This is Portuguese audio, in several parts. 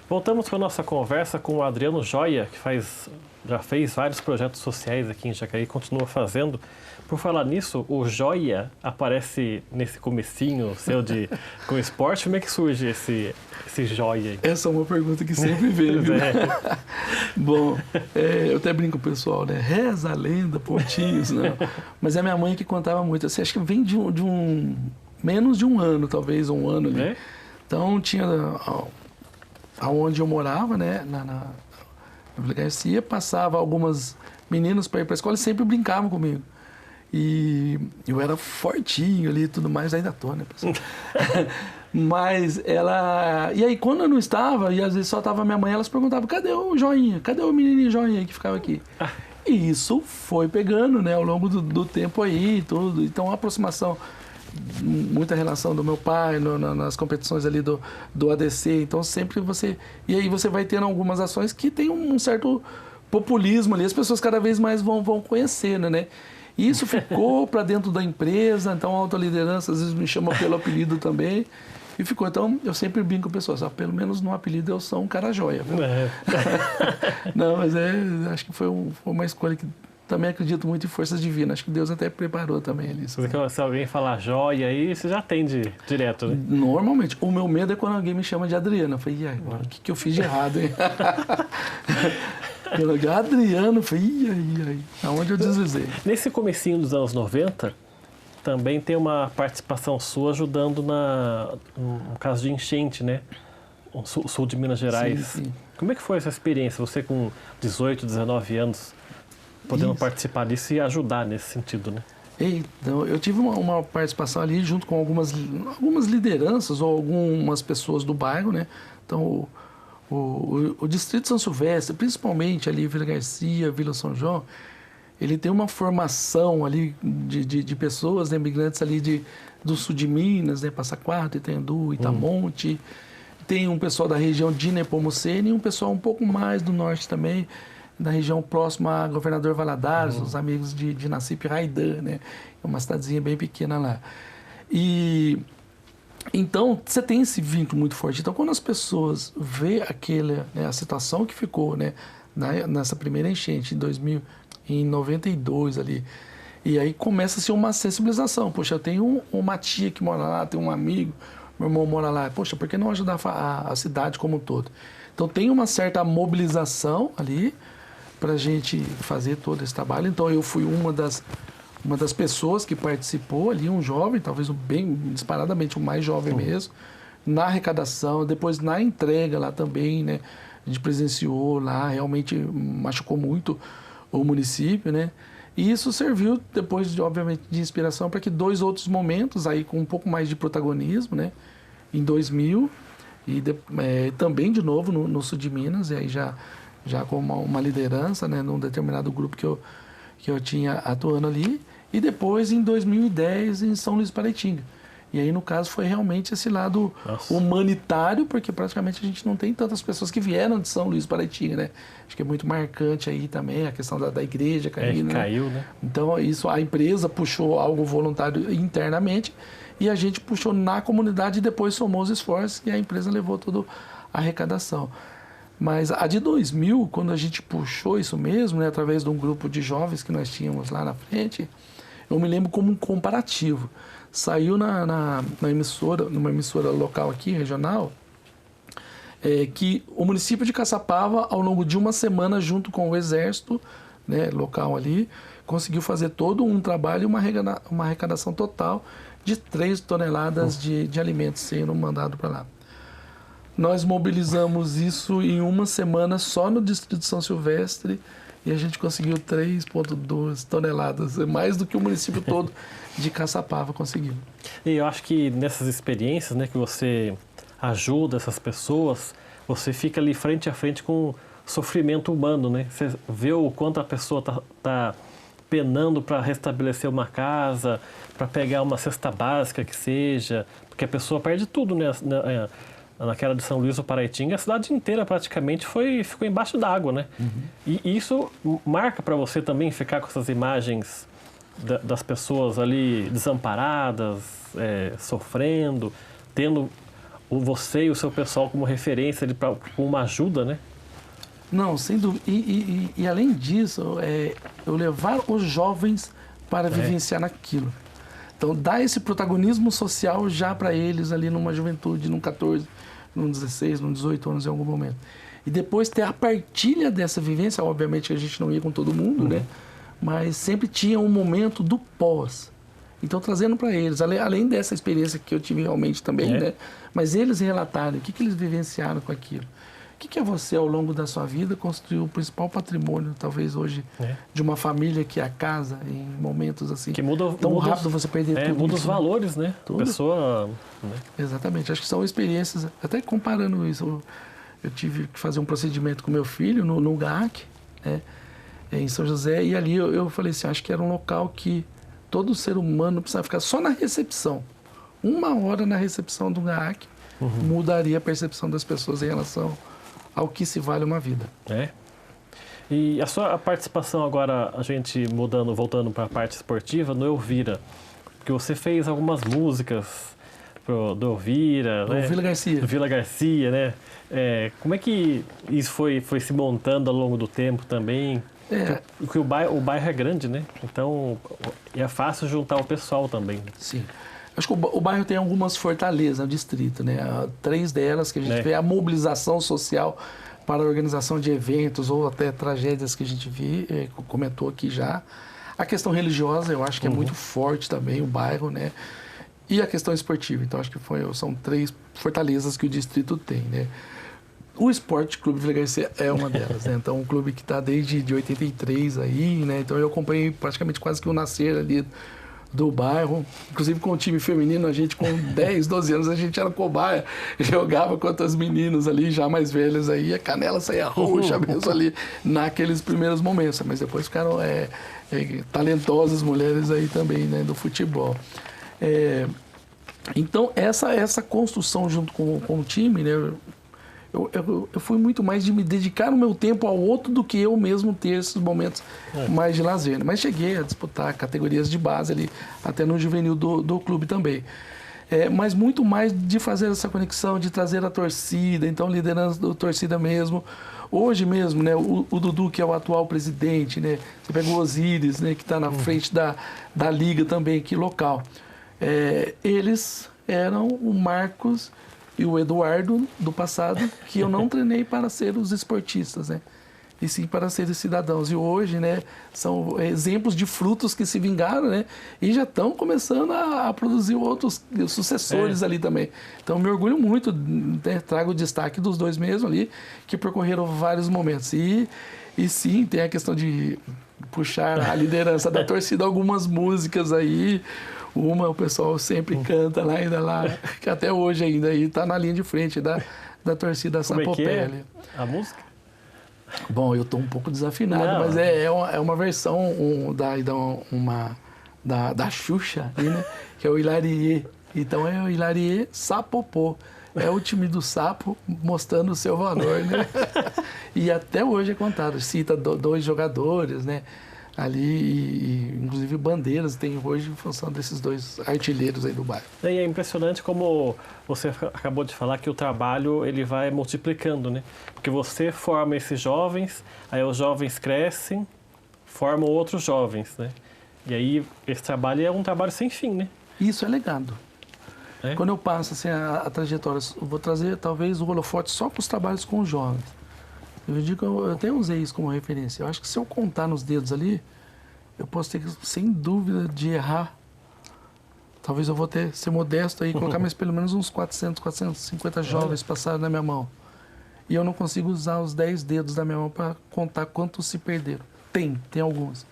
Voltamos com a nossa conversa com o Adriano Joia, que já fez vários projetos sociais aqui em Jacareí e continua fazendo. Por falar nisso, o Joia aparece nesse comecinho seu com esporte. Como é que surge esse Joia aí? Essa é uma pergunta que sempre vem. Bom, eu até brinco com o pessoal, né? Reza a lenda, pontinhos, não. Mas é minha mãe que contava muito. Assim, acho que vem de menos de um ano, talvez, um ano ali. É? Então tinha... Aonde eu morava, né, na Vila Garcia, passava algumas meninas para ir para a escola e sempre brincavam comigo. E eu era fortinho ali e tudo mais, ainda tô, né, pessoal? Mas ela... E aí, quando eu não estava, e às vezes só estava minha mãe, elas perguntavam, cadê o Joinha? Cadê o menininho Joinha que ficava aqui? E isso foi pegando, né, ao longo do tempo aí e tudo. Então, a aproximação... muita relação do meu pai nas competições ali do ADC, então sempre você... E aí você vai tendo algumas ações que tem um certo populismo ali, as pessoas cada vez mais vão conhecendo, né? E isso ficou para dentro da empresa, então a alta liderança às vezes me chama pelo apelido também, e ficou. Então eu sempre brinco com pessoas, pelo menos no apelido eu sou um cara joia. Não, mas acho que foi uma escolha que... Também acredito muito em forças divinas. Acho que Deus até preparou também ali. Se alguém falar joia aí, você já atende direto, né? Normalmente. O meu medo é quando alguém me chama de Adriano. Eu falei, e aí, agora, o que eu fiz de errado, hein? Adriano, eu falei, e aí? Aonde eu deslizei? Nesse comecinho dos anos 90, também tem uma participação sua ajudando no caso de enchente, né? O sul de Minas Gerais. Sim. Como é que foi essa experiência? Você com 18, 19 anos... podendo participar disso e ajudar nesse sentido, né? Então, eu tive uma participação ali junto com algumas lideranças ou algumas pessoas do bairro, né? Então, o Distrito São Silvestre, principalmente ali Vila Garcia, Vila São João, ele tem uma formação ali de pessoas, né, migrantes ali do sul de Minas, né? Passa Quatro, Itaendu, Itamonte. Tem um pessoal da região de Nepomucene e um pessoal um pouco mais do norte também, na região próxima a Governador Valadares, os amigos de Nassip Raidan, né? É uma cidadezinha bem pequena lá. E então você tem esse vínculo muito forte. Então quando as pessoas vê a situação que ficou, né, nessa primeira enchente em 92 ali, e aí começa-se uma sensibilização. Poxa, eu tenho uma tia que mora lá, tenho um amigo, meu irmão mora lá. Poxa, por que não ajudar a cidade como um todo? Então tem uma certa mobilização ali para a gente fazer todo esse trabalho. Então eu fui uma das pessoas que participou ali, um jovem, talvez bem disparadamente o mais jovem mesmo, na arrecadação, depois na entrega lá também, né? A gente presenciou lá, realmente machucou muito o município, né? E isso serviu depois, obviamente, de inspiração para que 2 outros momentos aí com um pouco mais de protagonismo, né? Em 2000 e também de novo no sul de Minas, e aí já com uma liderança, né, num determinado grupo que eu tinha atuando ali, e depois em 2010 em São Luís Paraitinga. E aí, no caso, foi realmente esse lado humanitário, porque praticamente a gente não tem tantas pessoas que vieram de São Luís Paraitinga, né? Acho que é muito marcante aí também a questão da igreja caindo, caiu, né? Então, isso, a empresa puxou algo voluntário internamente e a gente puxou na comunidade e depois somou os esforços e a empresa levou toda a arrecadação. Mas a de 2000, quando a gente puxou isso mesmo, né, através de um grupo de jovens que nós tínhamos lá na frente, eu me lembro como um comparativo. Saiu numa emissora local aqui, regional, que o município de Caçapava, ao longo de uma semana, junto com o exército, né, local ali, conseguiu fazer todo um trabalho e uma arrecadação total de 3 toneladas de alimentos sendo mandado para lá. Nós mobilizamos isso em uma semana só no Distrito de São Silvestre e a gente conseguiu 3,2 toneladas, mais do que o município todo de Caçapava conseguiu. E eu acho que nessas experiências, né, que você ajuda essas pessoas, você fica ali frente a frente com o sofrimento humano, né? Você vê o quanto a pessoa tá penando para restabelecer uma casa, para pegar uma cesta básica que seja, porque a pessoa perde tudo, né? Naquela de São Luís do Paraitinga, a cidade inteira praticamente ficou embaixo d'água, né? E isso marca para você também ficar com essas imagens das pessoas ali desamparadas, sofrendo, tendo você e o seu pessoal como referência para uma ajuda, né? Não, sem dúvida. E além disso, eu levar os jovens para vivenciar naquilo. Então, dar esse protagonismo social já para eles ali numa juventude, num 14, num 16, num 18 anos em algum momento. E depois ter a partilha dessa vivência, obviamente que a gente não ia com todo mundo, né? Mas sempre tinha um momento do pós. Então, trazendo para eles, além dessa experiência que eu tive realmente também, né? Mas eles relatarem o que eles vivenciaram com aquilo. O que é você, ao longo da sua vida, construir o principal patrimônio, talvez hoje, de uma família que é a casa, em momentos assim, que muda, tão rápido você perder tudo. Muda os valores, né? Tudo. A pessoa... Né? Exatamente. Acho que são experiências, até comparando isso, eu tive que fazer um procedimento com meu filho no GAC, né, em São José, e ali eu falei assim, acho que era um local que todo ser humano precisava ficar só na recepção. 1 hora na recepção do GAC mudaria a percepção das pessoas em relação ao que se vale uma vida. E a sua participação agora, a gente voltando para a parte esportiva, no Elvira, porque você fez algumas músicas do Elvira, né? Vila Garcia. Do Vila Garcia, né? Como é que isso foi se montando ao longo do tempo também? Porque o bairro é grande, né? Então é fácil juntar o pessoal também. Sim. Acho que o bairro tem algumas fortalezas no distrito, né? 3 delas que a gente vê a mobilização social para a organização de eventos ou até tragédias que a gente comentou aqui já. A questão religiosa, eu acho que é muito forte também o bairro, né? E a questão esportiva. Então, acho que são 3 fortalezas que o distrito tem, né? O Esporte Clube Vila Garcia é uma delas, né? Então, um clube que está desde 83 aí, né? Então, eu acompanhei praticamente quase que o nascer ali do bairro, inclusive com o time feminino, a gente com 10, 12 anos, a gente era cobaia, jogava contra as meninas ali, já mais velhas aí, a canela saía roxa mesmo ali, naqueles primeiros momentos, mas depois ficaram talentosas mulheres aí também, né, do futebol. Então, essa construção junto com o time, né, eu fui muito mais de me dedicar o meu tempo ao outro do que eu mesmo ter esses momentos mais de lazer. Mas cheguei a disputar categorias de base ali, até no juvenil do clube também. Mas muito mais de fazer essa conexão, de trazer a torcida, então liderança da torcida mesmo. Hoje mesmo, né, o Dudu, que é o atual presidente, né, você pega o Osíris, né, que está na frente da liga também, aqui local. Eles eram o Marcos e o Eduardo do passado, que eu não treinei para ser os esportistas, né? E sim para ser cidadãos. E hoje, né, são exemplos de frutos que se vingaram, né? E já estão começando a produzir outros sucessores ali também. Então, me orgulho muito, né, trago o destaque dos 2 mesmo ali, que percorreram vários momentos. E sim, tem a questão de puxar a liderança da torcida, algumas músicas aí. O pessoal sempre canta ainda lá, que até hoje ainda aí está na linha de frente da torcida Sapopé. Como é que é a música? Bom, eu estou um pouco desafinado, mas é uma versão da Xuxa, né? Que é o Hilarie. Então é o Hilarie Sapopô. É o time do sapo mostrando o seu valor, né? E até hoje é contado. Cita 2 jogadores, né? Ali, inclusive bandeiras tem hoje em função desses 2 artilheiros aí do bairro. E é impressionante como você acabou de falar que o trabalho ele vai multiplicando, né? Porque você forma esses jovens, aí os jovens crescem, formam outros jovens, né? E aí esse trabalho é um trabalho sem fim, né? Isso é legado. Quando eu passo assim, a trajetória, eu vou trazer talvez o holofote só para os trabalhos com os jovens. Eu até usei isso como referência. Eu acho que se eu contar nos dedos ali, eu posso ter, sem dúvida, de errar. Talvez eu vou ser modesto aí e colocar, mas pelo menos uns 400, 450 jovens passaram na minha mão. E eu não consigo usar os 10 dedos da minha mão para contar quantos se perderam. Tem alguns.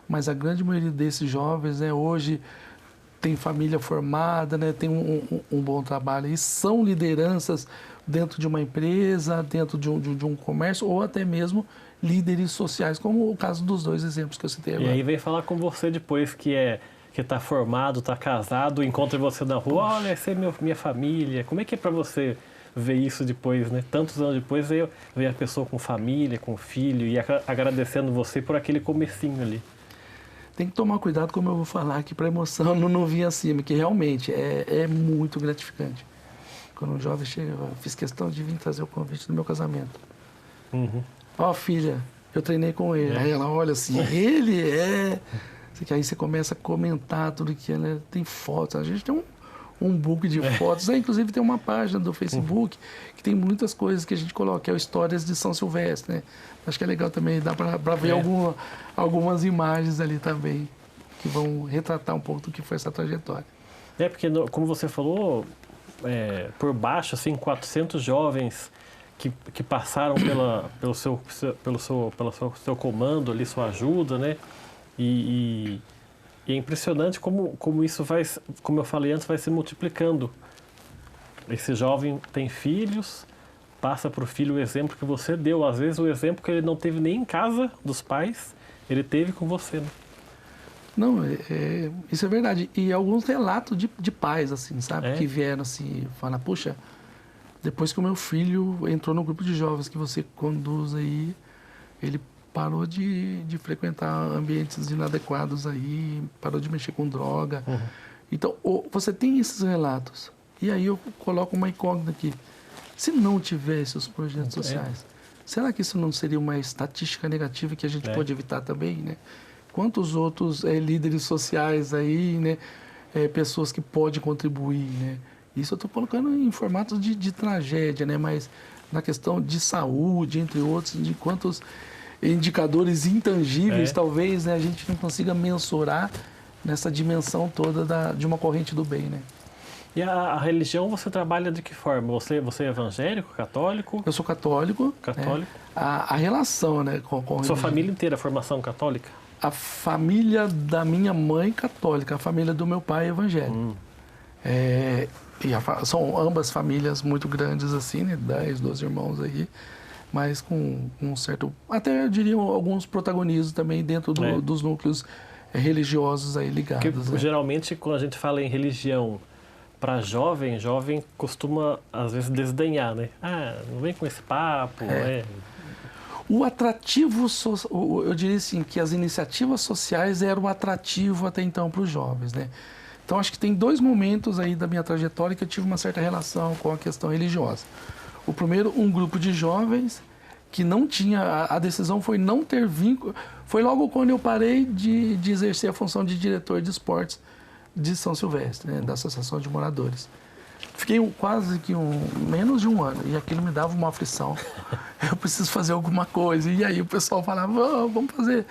Mas a grande maioria desses jovens, né, hoje tem família formada, né, tem um bom trabalho. E são lideranças dentro de uma empresa, dentro de um comércio, ou até mesmo líderes sociais, como o caso dos 2 exemplos que eu citei agora. E aí vem falar com você depois que está formado, está casado, encontra você na rua, olha, essa é minha família. Como é que é para você ver isso depois, né? Tantos anos depois, ver a pessoa com família, com filho, e agradecendo você por aquele comecinho ali. tem que tomar cuidado, como eu vou falar aqui, para a emoção não vir acima, que realmente é muito gratificante. Quando um jovem chega, eu fiz questão de vir trazer o convite do meu casamento. Ó, filha, eu treinei com ele. Aí ela olha assim, ele é... Que aí você começa a comentar tudo que ela tem fotos. A gente tem um book de fotos. Inclusive tem uma página do Facebook que tem muitas coisas que a gente coloca, que é o Histórias de São Silvestre, né? Acho que é legal também, dá para ver algumas imagens ali também, que vão retratar um pouco do que foi essa trajetória. Porque, como você falou, por baixo, assim, 400 jovens que passaram pelo seu comando ali, sua ajuda, né? E é impressionante como isso vai, como eu falei antes, vai se multiplicando. Esse jovem tem filhos, passa para o filho o exemplo que você deu. Às vezes o exemplo que ele não teve nem em casa dos pais, ele teve com você, né? Não, isso é verdade. E alguns relatos de pais, assim, sabe? Que vieram assim, falar, puxa, depois que o meu filho entrou no grupo de jovens que você conduz aí, ele parou de frequentar ambientes inadequados aí, parou de mexer com droga. Então, você tem esses relatos. E aí eu coloco uma incógnita aqui. Se não tivesse os projetos sociais, será que isso não seria uma estatística negativa que a gente pode evitar também, né? Quantos outros líderes sociais aí, né? Pessoas que podem contribuir, né? Isso eu estou colocando em formatos de tragédia, né? Mas na questão de saúde, entre outros, de quantos indicadores intangíveis, talvez, né, a gente não consiga mensurar nessa dimensão toda de uma corrente do bem, né? E a religião você trabalha de que forma? Você é evangélico, católico? Eu sou católico. Católico. A relação, né, com a Sua religião. família inteira, formação católica? A família da minha mãe católica, a família do meu pai evangélico. São ambas famílias muito grandes, assim, né? 10, 12 irmãos aí, mas com um certo, até eu diria, alguns protagonismos também dentro dos núcleos religiosos aí ligados. Porque, né? geralmente, quando a gente fala em religião para jovem costuma, às vezes, desdenhar, né? Não vem com esse papo, O atrativo, eu diria assim, que as iniciativas sociais eram um atrativo até então para os jovens, né? Então, acho que tem 2 momentos aí da minha trajetória que eu tive uma certa relação com a questão religiosa. O primeiro, um grupo de jovens que não tinha... A decisão foi não ter vínculo... Foi logo quando eu parei de exercer a função de diretor de esportes de São Silvestre, né, da Associação de Moradores. Fiquei quase que menos de um ano e aquilo me dava uma aflição. Eu preciso fazer alguma coisa. E aí o pessoal falava, vamos fazer...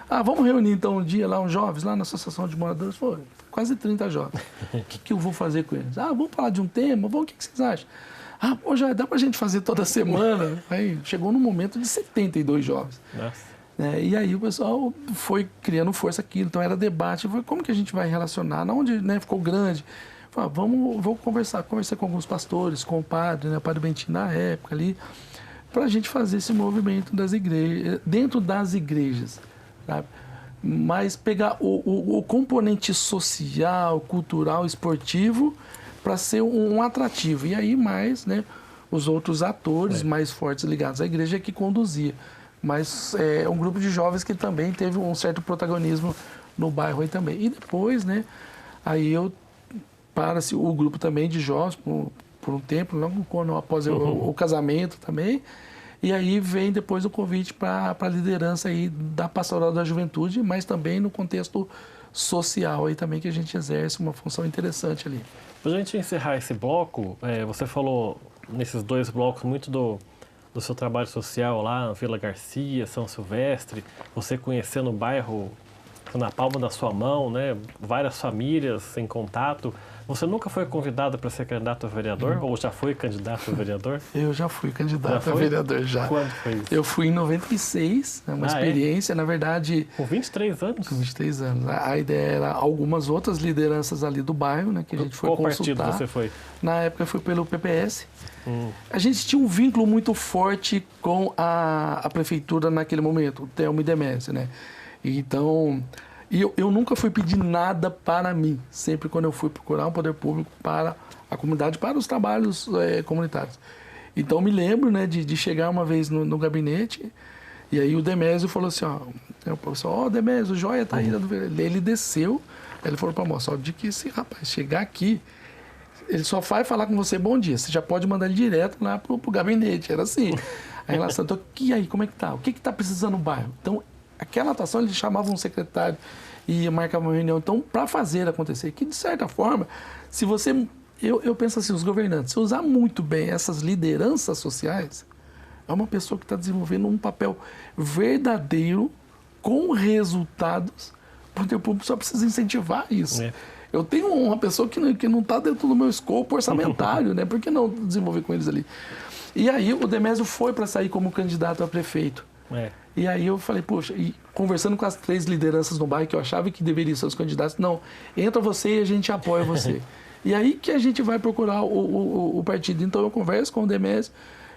vamos reunir então um dia lá uns jovens, lá na Associação de Moradores. Foi quase 30 jovens. O que eu vou fazer com eles? Vamos falar de um tema? O que vocês acham? Já dá pra gente fazer toda semana. Aí chegou no momento de 72 jovens. Nossa. E aí o pessoal foi criando força aquilo. Então era debate. Como que a gente vai relacionar? Onde, né, ficou grande? Vou conversar. Conversei com alguns pastores, com o padre, né, o padre Bentinho na época ali, para a gente fazer esse movimento das igrejas, dentro das igrejas, sabe? Mas pegar o componente social, cultural, esportivo, para ser um atrativo. E aí mais, né, os outros atores mais fortes ligados à igreja que conduzia. Mas é um grupo de jovens que também teve um certo protagonismo no bairro aí também. E depois, né, aí para-se o grupo também de jovens por um tempo, logo após o casamento também. E aí vem depois o convite para a liderança aí da Pastoral da Juventude, mas também no contexto social aí também, que a gente exerce uma função interessante ali. Para a gente encerrar esse bloco, você falou nesses 2 blocos muito do seu trabalho social lá na Vila Garcia, São Silvestre, você conhecendo o bairro na palma da sua mão, né? Várias famílias em contato. Você nunca foi convidado para ser candidato a vereador? Ou já foi candidato a vereador? Eu já fui candidato a vereador, já. Quando foi isso? Eu fui em 96, né, uma experiência, na verdade... Com 23 anos? Com 23 anos. A ideia era algumas outras lideranças ali do bairro, né, que a gente foi consultar. Qual partido você foi? Na época eu fui pelo PPS. A gente tinha um vínculo muito forte com a prefeitura naquele momento, o Telmo e Demésio, né? Então... E eu nunca fui pedir nada para mim, sempre quando eu fui procurar um poder público para a comunidade, para os trabalhos comunitários. Então me lembro, né, de chegar uma vez no gabinete, e aí o Demésio falou assim, O pessoal, ó, Demésio, o joia tá aí. Ele desceu, ele falou para a moça, ó, de que esse rapaz chegar aqui, ele só vai falar com você bom dia. Você já pode mandar ele direto lá pro gabinete. Era assim. A relação, então, e aí, como é que tá? O que tá precisando no bairro? Então, aquela atuação, ele chamava um secretário e marcava uma reunião, então, para fazer acontecer. Que, de certa forma, se você... Eu penso assim, os governantes, se usar muito bem essas lideranças sociais, é uma pessoa que está desenvolvendo um papel verdadeiro, com resultados, o poder público só precisa incentivar isso. Eu tenho uma pessoa que não está dentro do meu escopo orçamentário, né? Por que não desenvolver com eles ali? E aí o Demésio foi para sair como candidato a prefeito. E aí eu falei, poxa, e conversando com as 3 lideranças no bairro que eu achava que deveriam ser os candidatos, não, entra você e a gente apoia você. E aí que a gente vai procurar o partido. Então eu converso com o Demésio.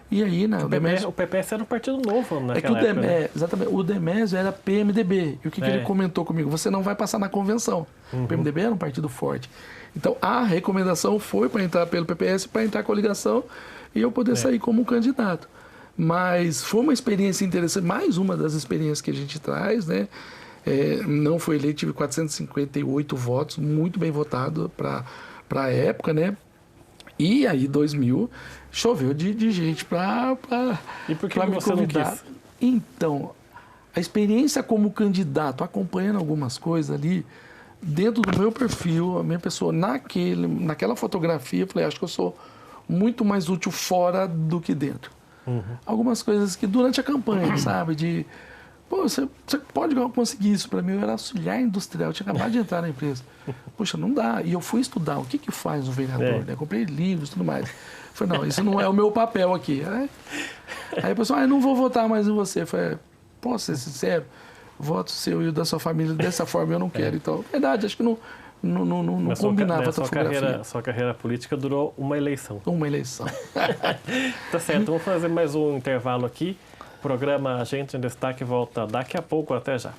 E aí, né, o PPS era um partido novo naquela época. Né? Exatamente. O Demésio era PMDB. E o que ele comentou comigo? Você não vai passar na convenção. O PMDB era um partido forte. Então, a recomendação foi para entrar pelo PPS, para entrar com a coligação e eu poder sair como candidato. Mas foi uma experiência interessante, mais uma das experiências que a gente traz, né? Não foi eleito, tive 458 votos, muito bem votado para a época, né? E aí, 2000, choveu de gente para E por que me você convidar. não quis? Então, a experiência como candidato, acompanhando algumas coisas ali, dentro do meu perfil, a minha pessoa, naquela fotografia, eu falei, acho que eu sou muito mais útil fora do que dentro. Algumas coisas que durante a campanha, sabe, pô, você pode conseguir isso para mim, eu era auxiliar industrial, eu tinha acabado de entrar na empresa. Poxa, não dá. E eu fui estudar o que faz um vereador, né? Comprei livros e tudo mais. Falei, não, isso não é o meu papel aqui. Aí a pessoa, eu não vou votar mais em você. Eu falei, posso ser sincero? Voto seu e o da sua família dessa forma eu não quero. Então, verdade, acho que não combinava a fotografia. Sua carreira política durou uma eleição. Uma eleição. Tá certo, vamos fazer mais um intervalo aqui. O programa Gente em Destaque volta daqui a pouco, até já.